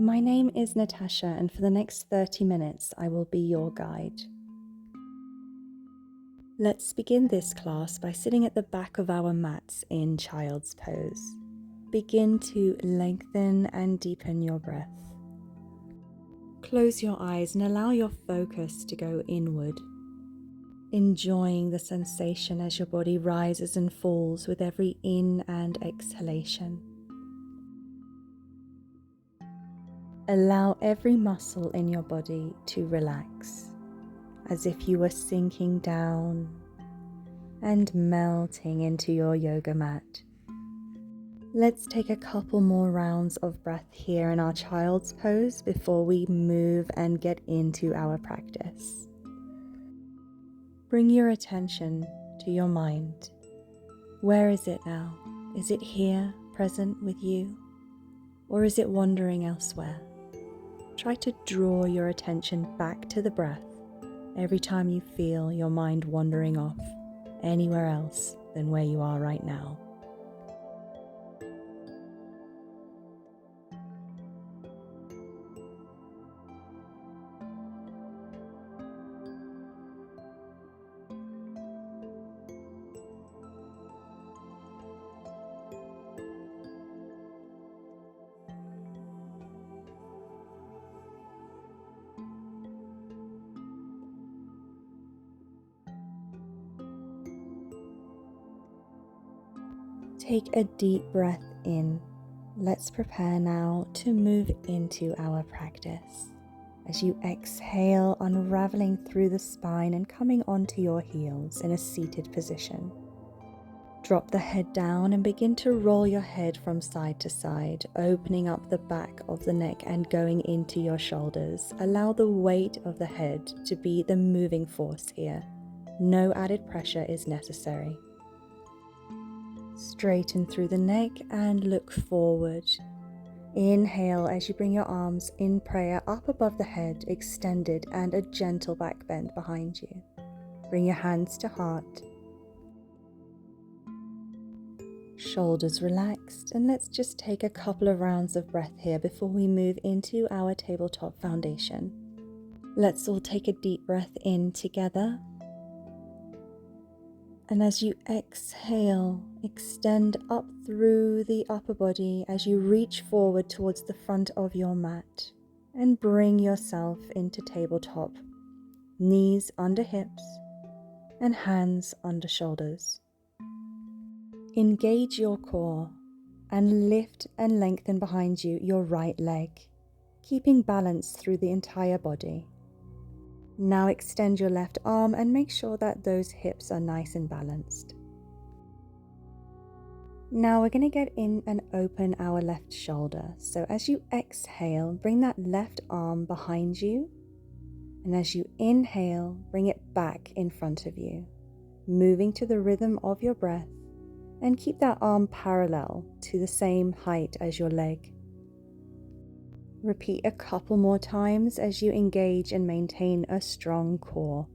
My name is Natasha, and for the next 30 minutes, I will be your guide. Let's begin this class by sitting at the back of our mats in child's pose. Begin to lengthen and deepen your breath. Close your eyes and allow your focus to go inward, enjoying the sensation as your body rises and falls with every in and exhalation. Allow every muscle in your body to relax, as if you were sinking down and melting into your yoga mat. Let's take a couple more rounds of breath here in our child's pose before we move and get into our practice. Bring your attention to your mind. Where is it now? Is it here, present with you? Or is it wandering elsewhere? Try to draw your attention back to the breath every time you feel your mind wandering off anywhere else than where you are right now. Take a deep breath in. Let's prepare now to move into our practice. As you exhale, unraveling through the spine and coming onto your heels in a seated position. Drop the head down and begin to roll your head from side to side, opening up the back of the neck and going into your shoulders. Allow the weight of the head to be the moving force here. No added pressure is necessary. Straighten through the neck and look forward. Inhale as you bring your arms in prayer up above the head, extended, and a gentle back bend behind you. Bring your hands to heart. Shoulders relaxed, and let's just take a couple of rounds of breath here before we move into our tabletop foundation. Let's all take a deep breath in together. And as you exhale, extend up through the upper body as you reach forward towards the front of your mat and bring yourself into tabletop, knees under hips and hands under shoulders. Engage your core and lift and lengthen behind you your right leg, keeping balance through the entire body. Now extend your left arm and make sure that those hips are nice and balanced. Now we're going to get in and open our left shoulder. So as you exhale, bring that left arm behind you. And as you inhale, bring it back in front of you, moving to the rhythm of your breath, and keep that arm parallel to the same height as your leg. Repeat a couple more times as you engage and maintain a strong core.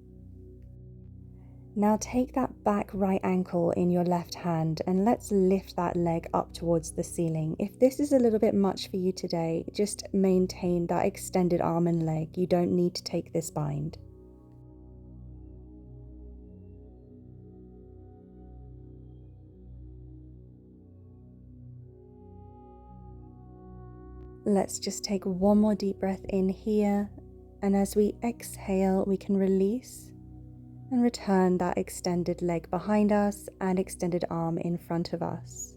Now take that back right ankle in your left hand and let's lift that leg up towards the ceiling. If this is a little bit much for you today, just maintain that extended arm and leg. You don't need to take this bind. Let's just take one more deep breath in here, and as we exhale, we can release and return that extended leg behind us and extended arm in front of us,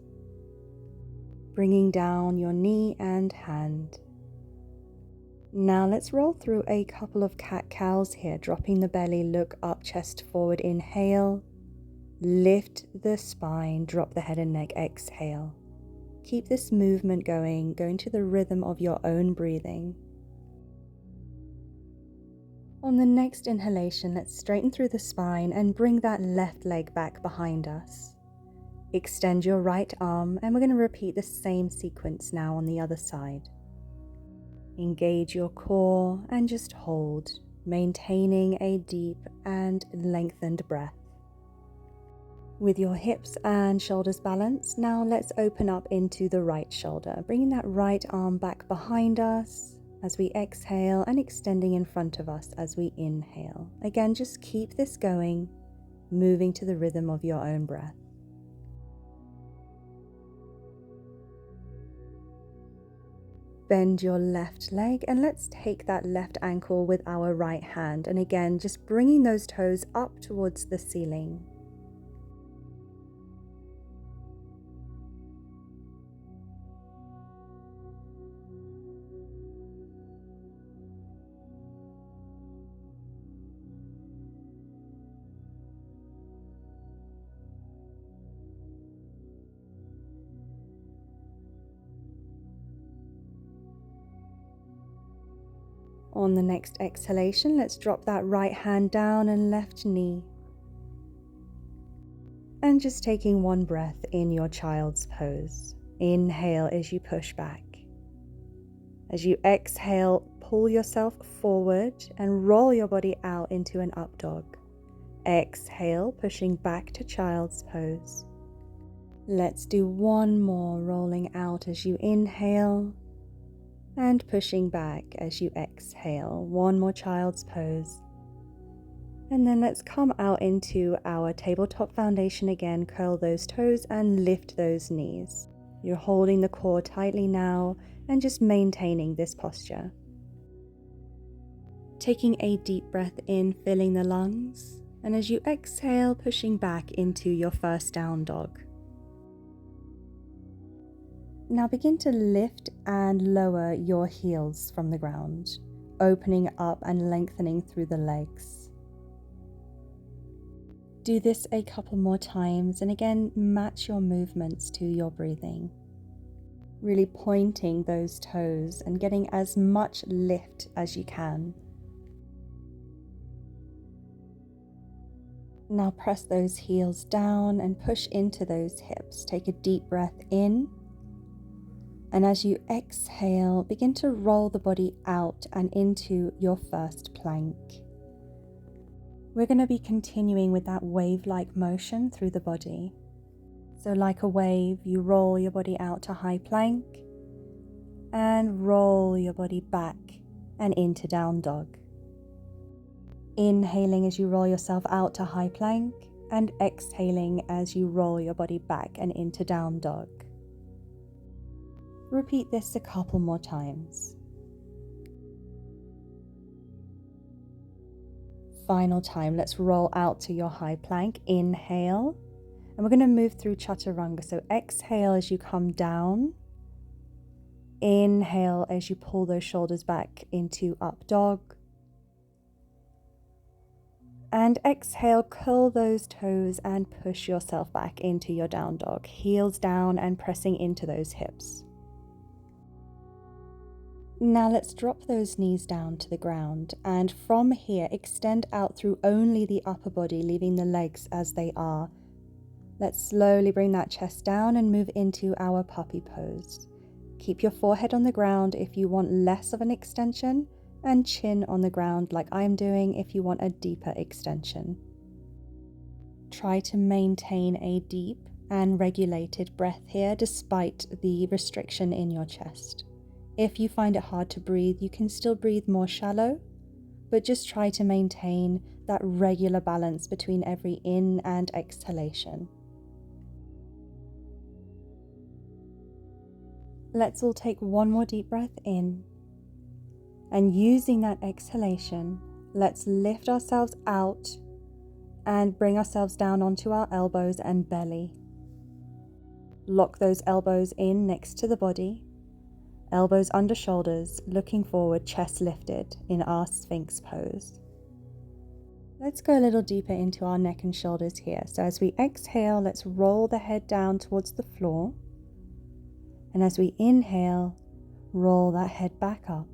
bringing down your knee and hand. Now let's roll through a couple of cat-cows here, dropping the belly, look up, chest forward, inhale, lift the spine, drop the head and neck, exhale. Keep this movement going to the rhythm of your own breathing. On the next inhalation, let's straighten through the spine and bring that left leg back behind us. Extend your right arm, and we're going to repeat the same sequence now on the other side. Engage your core and just hold, maintaining a deep and lengthened breath. With your hips and shoulders balanced, now let's open up into the right shoulder, bringing that right arm back behind us as we exhale and extending in front of us as we inhale. Again, just keep this going, moving to the rhythm of your own breath. Bend your left leg and let's take that left ankle with our right hand. And again, just bringing those toes up towards the ceiling. On the next exhalation, let's drop that right hand down and left knee. And just taking one breath in your child's pose. Inhale as you push back. As you exhale, pull yourself forward and roll your body out into an up dog. Exhale, pushing back to child's pose. Let's do one more, rolling out as you inhale and pushing back as you exhale. One more child's pose. And then let's come out into our tabletop foundation again. Curl those toes and lift those knees. You're holding the core tightly now and just maintaining this posture. Taking a deep breath in, filling the lungs. And as you exhale, pushing back into your first down dog. Now begin to lift and lower your heels from the ground, opening up and lengthening through the legs. Do this a couple more times and again match your movements to your breathing. Really pointing those toes and getting as much lift as you can. Now press those heels down and push into those hips. Take a deep breath in. And as you exhale, begin to roll the body out and into your first plank. We're going to be continuing with that wave-like motion through the body. So like a wave, you roll your body out to high plank and roll your body back and into down dog. Inhaling as you roll yourself out to high plank and exhaling as you roll your body back and into down dog. Repeat this a couple more times. Final time, let's roll out to your high plank. Inhale, and we're going to move through chaturanga. So exhale as you come down. Inhale as you pull those shoulders back into up dog. And exhale, curl those toes and push yourself back into your down dog. Heels down and pressing into those hips. Now let's drop those knees down to the ground and from here extend out through only the upper body, leaving the legs as they are. Let's slowly bring that chest down and move into our puppy pose. Keep your forehead on the ground if you want less of an extension and chin on the ground like I'm doing if you want a deeper extension. Try to maintain a deep and regulated breath here despite the restriction in your chest. If you find it hard to breathe, you can still breathe more shallow, but just try to maintain that regular balance between every in and exhalation. Let's all take one more deep breath in, and using that exhalation, let's lift ourselves out and bring ourselves down onto our elbows and belly. Lock those elbows in next to the body. Elbows under shoulders, looking forward, chest lifted in our Sphinx pose. Let's go a little deeper into our neck and shoulders here. So as we exhale, let's roll the head down towards the floor. And as we inhale, roll that head back up.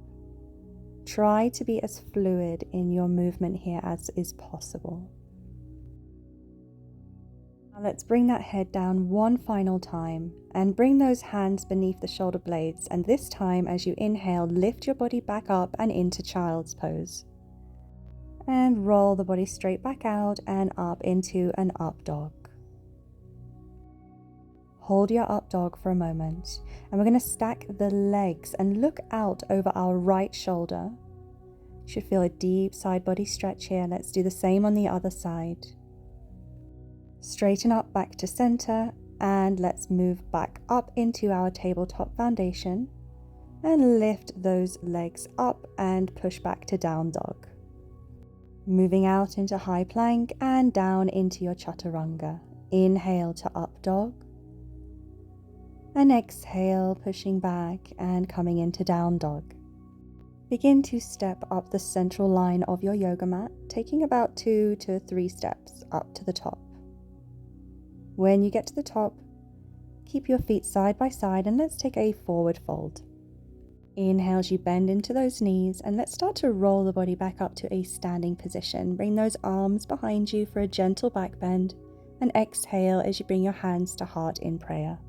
Try to be as fluid in your movement here as is possible. Now let's bring that head down one final time and bring those hands beneath the shoulder blades. And this time, as you inhale, lift your body back up and into child's pose. And roll the body straight back out and up into an up dog. Hold your up dog for a moment, and we're going to stack the legs and look out over our right shoulder. You should feel a deep side body stretch here. Let's do the same on the other side. Straighten up back to center, and let's move back up into our tabletop foundation and lift those legs up and push back to down dog. Moving out into high plank and down into your chaturanga. Inhale to up dog, and exhale, pushing back and coming into down dog. Begin to step up the central line of your yoga mat, taking about 2 to 3 steps up to the top. When you get to the top, keep your feet side by side and let's take a forward fold. Inhale as you bend into those knees, and let's start to roll the body back up to a standing position. Bring those arms behind you for a gentle back bend, and exhale as you bring your hands to heart in prayer.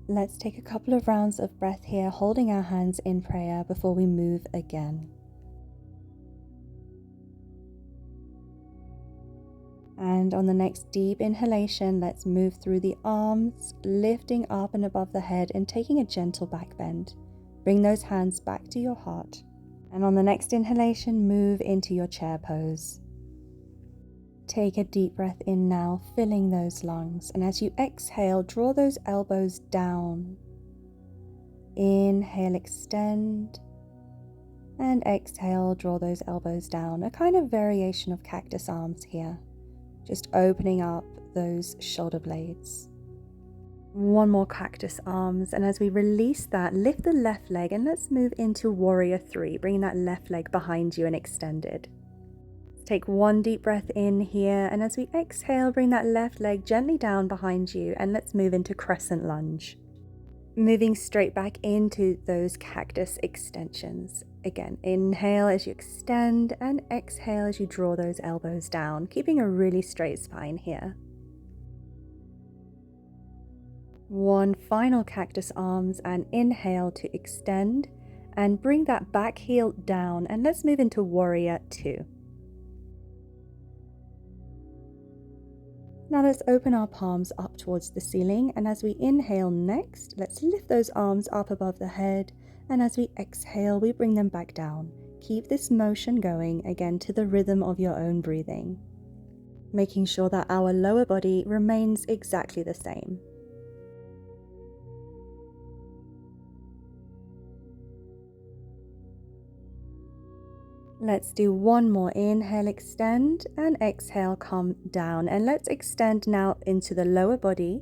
Let's take a couple of rounds of breath here, holding our hands in prayer before we move again. And on the next deep inhalation, let's move through the arms, lifting up and above the head and taking a gentle back bend. Bring those hands back to your heart. And on the next inhalation, move into your chair pose. Take a deep breath in now, filling those lungs. And as you exhale, draw those elbows down. Inhale, extend. And exhale, draw those elbows down. A kind of variation of cactus arms here. Just opening up those shoulder blades. One more cactus arms, and as we release that, lift the left leg and let's move into warrior 3, bringing that left leg behind you and extended. Take one deep breath in here, and as we exhale, bring that left leg gently down behind you and let's move into crescent lunge. Moving straight back into those cactus extensions. Again, inhale as you extend and exhale as you draw those elbows down, keeping a really straight spine here. One final cactus arms, and inhale to extend and bring that back heel down, and let's move into warrior 2. Now let's open our palms up towards the ceiling, and as we inhale next, let's lift those arms up above the head, and as we exhale, we bring them back down. Keep this motion going, again to the rhythm of your own breathing, making sure that our lower body remains exactly the same. Let's do one more. Inhale, extend, and exhale, come down. And let's extend now into the lower body,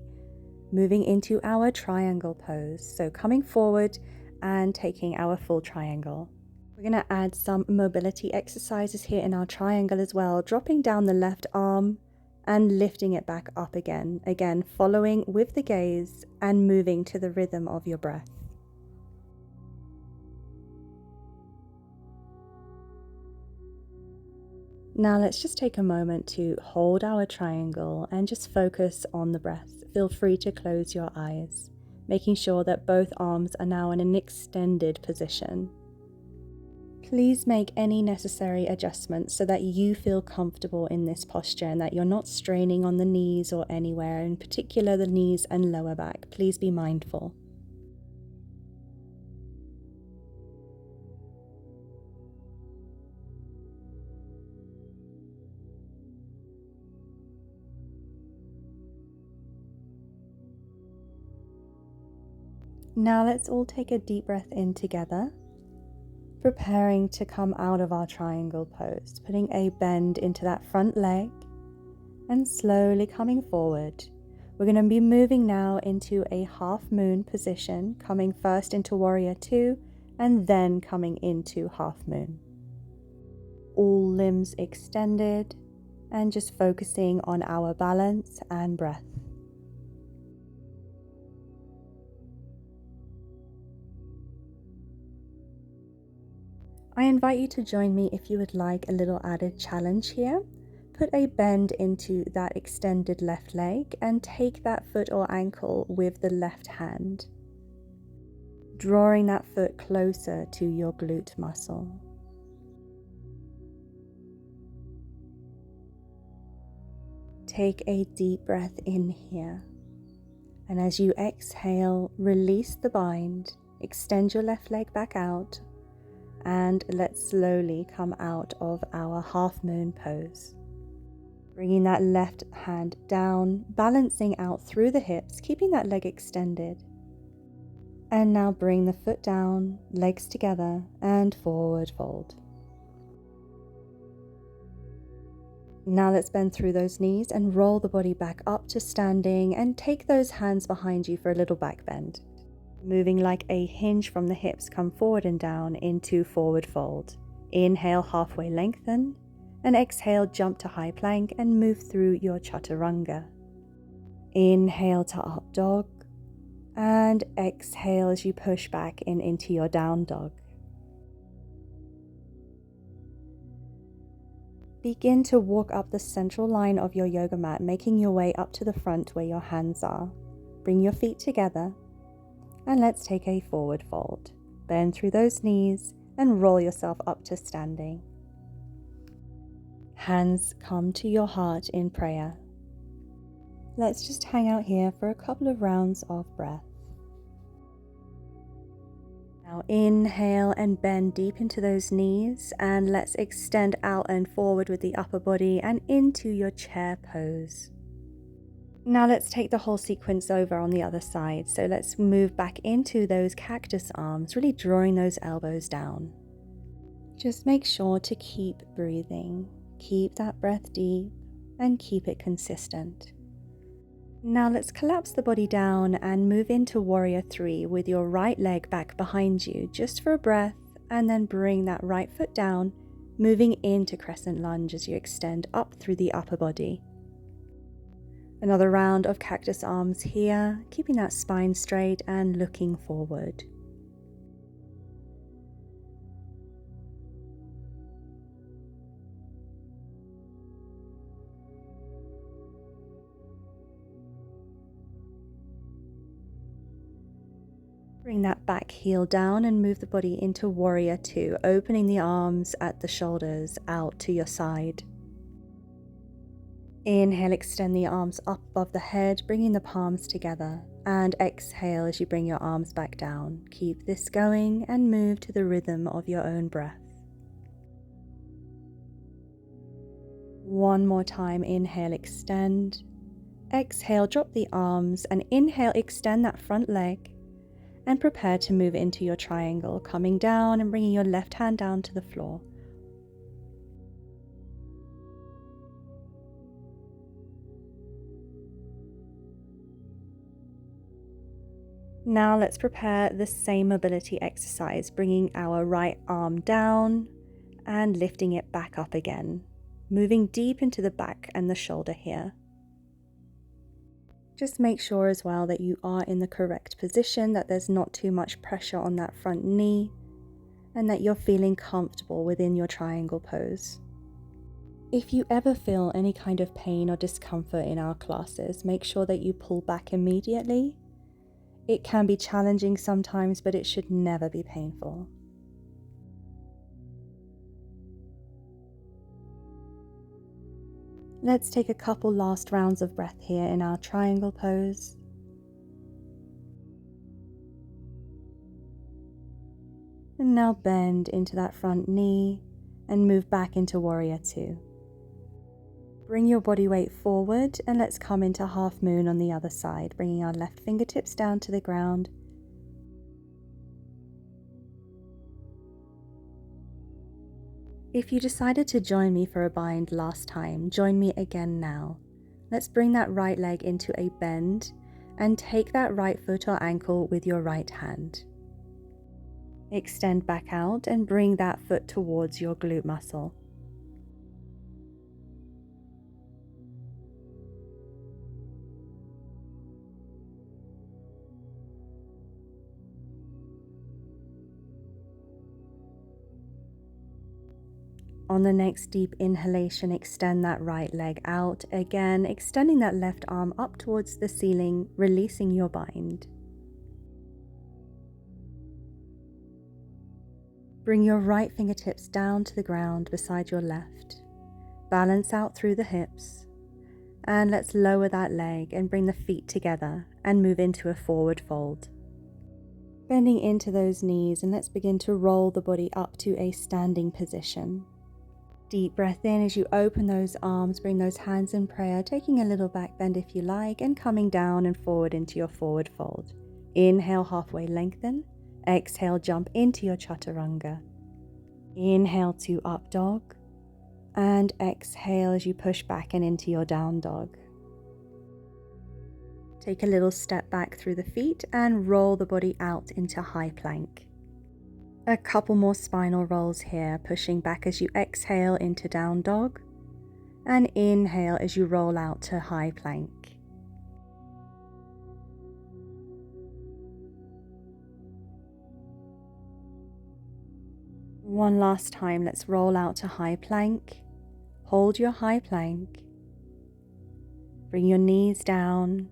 moving into our triangle pose. So coming forward and taking our full triangle. We're going to add some mobility exercises here in our triangle as well, dropping down the left arm and lifting it back up again. Again, following with the gaze and moving to the rhythm of your breath. Now let's just take a moment to hold our triangle and just focus on the breath. Feel free to close your eyes, making sure that both arms are now in an extended position. Please make any necessary adjustments so that you feel comfortable in this posture and that you're not straining on the knees or anywhere, in particular the knees and lower back. Please be mindful. Now let's all take a deep breath in together, preparing to come out of our triangle pose, putting a bend into that front leg and slowly coming forward. We're going to be moving now into a half moon position, coming first into warrior 2 and then coming into half moon. All limbs extended and just focusing on our balance and breath. I invite you to join me if you would like a little added challenge here. Put a bend into that extended left leg and take that foot or ankle with the left hand, drawing that foot closer to your glute muscle. Take a deep breath in here, And as you exhale, release the bind, extend your left leg back out, and let's slowly come out of our half moon pose. Bringing that left hand down, balancing out through the hips, keeping that leg extended. And now bring the foot down, legs together, and forward fold. Now let's bend through those knees and roll the body back up to standing, and take those hands behind you for a little back bend. Moving like a hinge from the hips, come forward and down into forward fold. Inhale, halfway lengthen, and exhale, jump to high plank and move through your chaturanga. Inhale to up dog, and exhale as you push back into your down dog. Begin to walk up the central line of your yoga mat, making your way up to the front where your hands are. Bring your feet together, and let's take a forward fold. Bend through those knees and roll yourself up to standing. Hands come to your heart in prayer. Let's just hang out here for a couple of rounds of breath. Now inhale and bend deep into those knees, and let's extend out and forward with the upper body and into your chair pose. Now let's take the whole sequence over on the other side. So let's move back into those cactus arms, really drawing those elbows down. Just make sure to keep breathing, keep that breath deep, and keep it consistent. Now let's collapse the body down and move into Warrior 3 with your right leg back behind you, just for a breath, and then bring that right foot down, moving into Crescent Lunge as you extend up through the upper body. Another round of cactus arms here, keeping that spine straight and looking forward. Bring that back heel down and move the body into Warrior 2, opening the arms at the shoulders out to your side. Inhale, extend the arms up above the head, bringing the palms together, and exhale as you bring your arms back down. Keep this going and move to the rhythm of your own breath. One more time, inhale, extend. Exhale, drop the arms, and inhale, extend that front leg, and prepare to move into your triangle, coming down and bringing your left hand down to the floor. Now let's prepare the same mobility exercise, bringing our right arm down and lifting it back up again, moving deep into the back and the shoulder here. Just make sure as well that you are in the correct position, that there's not too much pressure on that front knee, and that you're feeling comfortable within your triangle pose. If you ever feel any kind of pain or discomfort in our classes, make sure that you pull back immediately. It can be challenging sometimes, but it should never be painful. Let's take a couple last rounds of breath here in our triangle pose. And now bend into that front knee and move back into Warrior 2. Bring your body weight forward and let's come into half moon on the other side, bringing our left fingertips down to the ground. If you decided to join me for a bind last time, join me again now. Let's bring that right leg into a bend and take that right foot or ankle with your right hand. Extend back out and bring that foot towards your glute muscle. On the next deep inhalation, extend that right leg out, again extending that left arm up towards the ceiling, releasing your bind. Bring your right fingertips down to the ground beside your left. Balance out through the hips. And let's lower that leg and bring the feet together and move into a forward fold. Bending into those knees, and let's begin to roll the body up to a standing position. Deep breath in as you open those arms, bring those hands in prayer, taking a little back bend if you like, and coming down and forward into your forward fold. Inhale, halfway lengthen. Exhale, jump into your chaturanga. Inhale to up dog. And exhale as you push back and into your down dog. Take a little step back through the feet and roll the body out into high plank. A couple more spinal rolls here, pushing back as you exhale into down dog, and inhale as you roll out to high plank. One last time, let's roll out to high plank. Hold your high plank. Bring your knees down.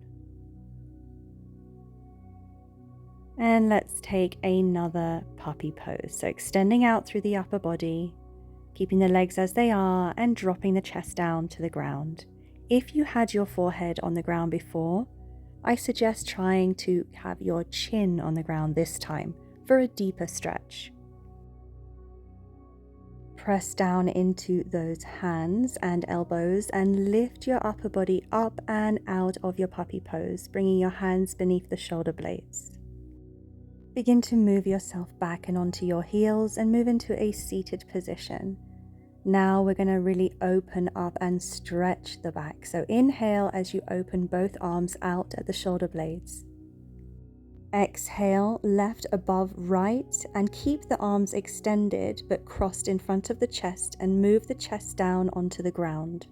And let's take another puppy pose. So extending out through the upper body, keeping the legs as they are, and dropping the chest down to the ground. If you had your forehead on the ground before, I suggest trying to have your chin on the ground this time for a deeper stretch. Press down into those hands and elbows and lift your upper body up and out of your puppy pose, bringing your hands beneath the shoulder blades. Begin to move yourself back and onto your heels and move into a seated position. Now we're going to really open up and stretch the back. So inhale as you open both arms out at the shoulder blades. Exhale, left above right, and keep the arms extended but crossed in front of the chest, and move the chest down onto the ground.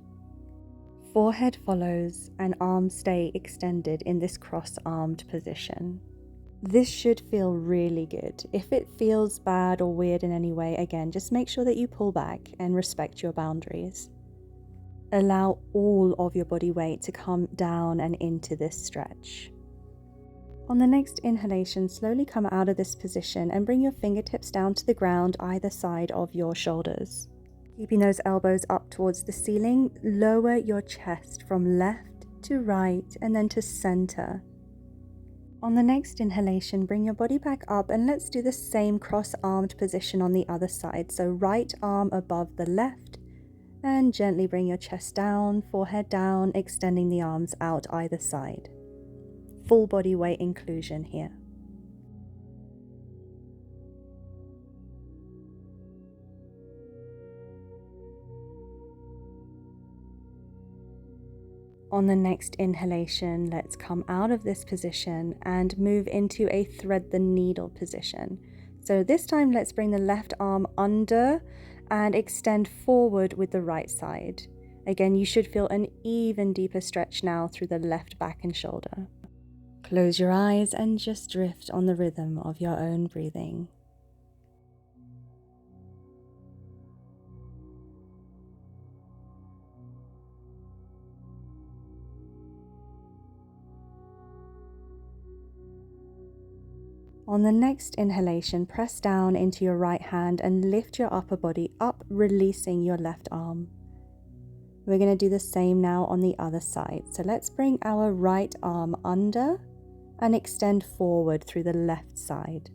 Forehead follows and arms stay extended in this cross-armed position. This should feel really good. If it feels bad or weird in any way, again, just make sure that you pull back and respect your boundaries. Allow all of your body weight to come down and into this stretch. On the next inhalation, slowly come out of this position and bring your fingertips down to the ground either side of your shoulders. Keeping those elbows up towards the ceiling, lower your chest from left to right and then to center. On the next inhalation, bring your body back up and let's do the same cross-armed position on the other side. So right arm above the left and gently bring your chest down, forehead down, extending the arms out either side. Full body weight inclusion here. On the next inhalation, let's come out of this position and move into a thread the needle position. So this time, let's bring the left arm under and extend forward with the right side. Again, you should feel an even deeper stretch now through the left back and shoulder. Close your eyes and just drift on the rhythm of your own breathing. On the next inhalation, press down into your right hand and lift your upper body up, releasing your left arm. We're going to do the same now on the other side. So let's bring our right arm under and extend forward through the left side.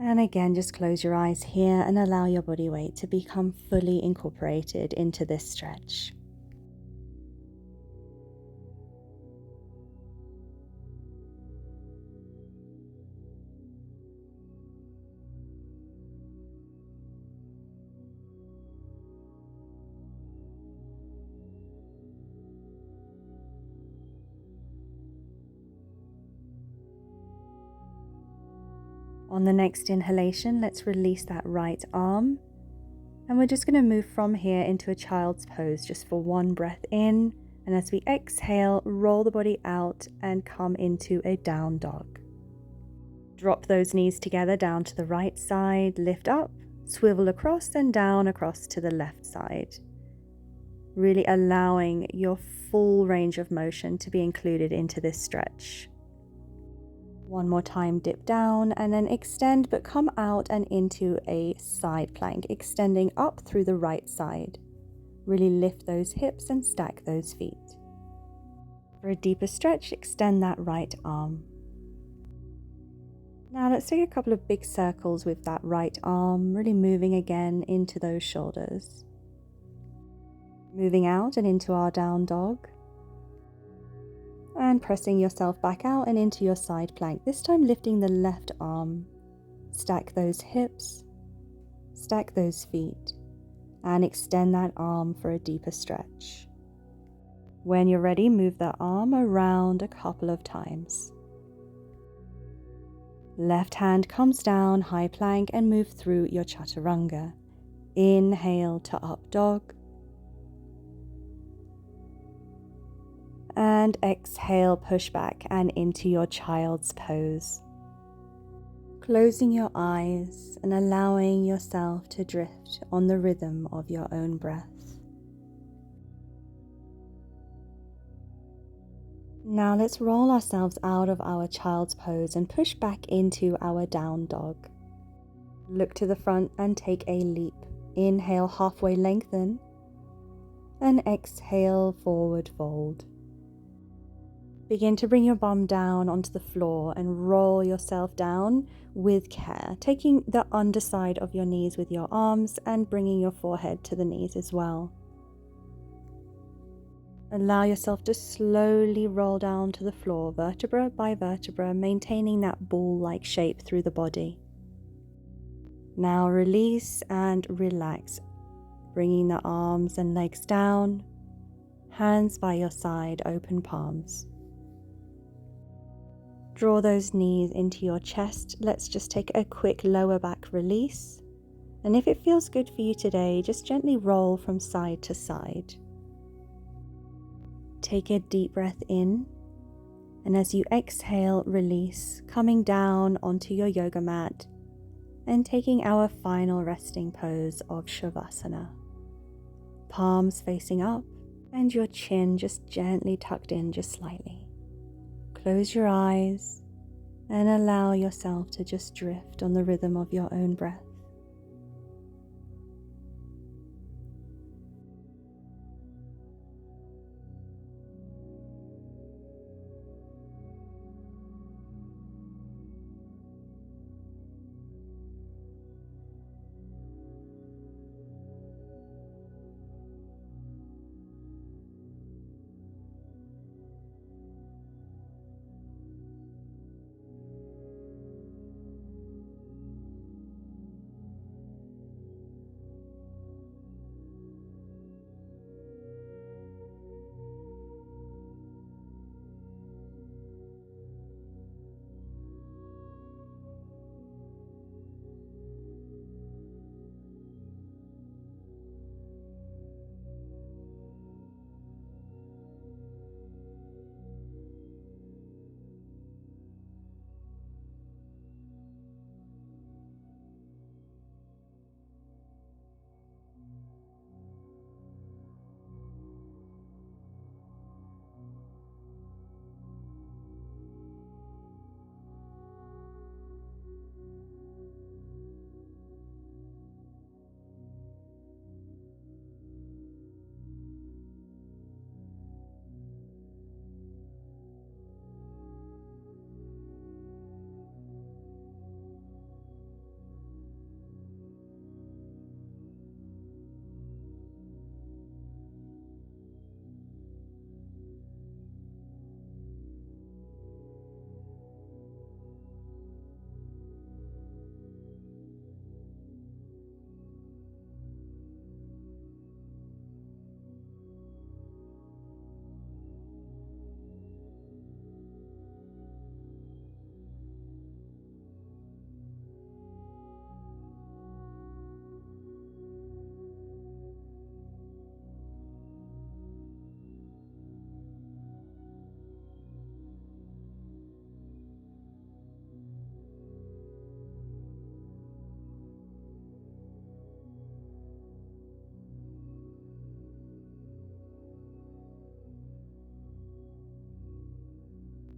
And again, just close your eyes here and allow your body weight to become fully incorporated into this stretch. On the next inhalation, let's release that right arm. And we're just going to move from here into a child's pose just for one breath in. And as we exhale, roll the body out and come into a down dog. Drop those knees together down to the right side, lift up, swivel across and down across to the left side. Really allowing your full range of motion to be included into this stretch. One more time, dip down and then extend, but come out and into a side plank, extending up through the right side. Really lift those hips and stack those feet. For a deeper stretch, extend that right arm. Now let's take a couple of big circles with that right arm, really moving again into those shoulders. Moving out and into our down dog. And pressing yourself back out and into your side plank, this time lifting the left arm. Stack those hips, stack those feet, and extend that arm for a deeper stretch. When you're ready, move the arm around a couple of times. Left hand comes down, high plank, and move through your chaturanga. Inhale to up dog. And exhale, push back and into your child's pose. Closing your eyes and allowing yourself to drift on the rhythm of your own breath. Now let's roll ourselves out of our child's pose and push back into our down dog. Look to the front and take a leap. Inhale, halfway lengthen, and exhale, forward fold. Begin to bring your bum down onto the floor and roll yourself down with care, taking the underside of your knees with your arms and bringing your forehead to the knees as well. Allow yourself to slowly roll down to the floor, vertebra by vertebra, maintaining that ball-like shape through the body. Now release and relax, bringing the arms and legs down, hands by your side, open palms. Draw those knees into your chest. Let's just take a quick lower back release. And if it feels good for you today, just gently roll from side to side. Take a deep breath in. And as you exhale, release, coming down onto your yoga mat and taking our final resting pose of Shavasana. Palms facing up and your chin just gently tucked in just slightly. Close your eyes and allow yourself to just drift on the rhythm of your own breath.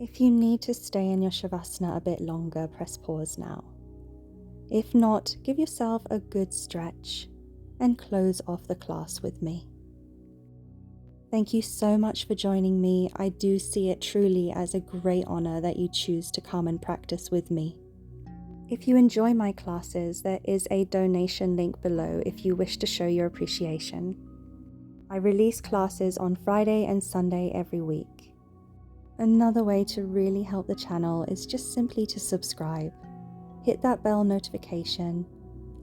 If you need to stay in your Shavasana a bit longer, press pause now. If not, give yourself a good stretch and close off the class with me. Thank you so much for joining me. I do see it truly as a great honor that you choose to come and practice with me. If you enjoy my classes, there is a donation link below if you wish to show your appreciation. I release classes on Friday and Sunday every week. Another way to really help the channel is just simply to subscribe. Hit that bell notification,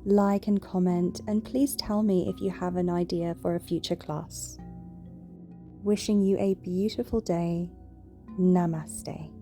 like and comment, and please tell me if you have an idea for a future class. Wishing you a beautiful day. Namaste.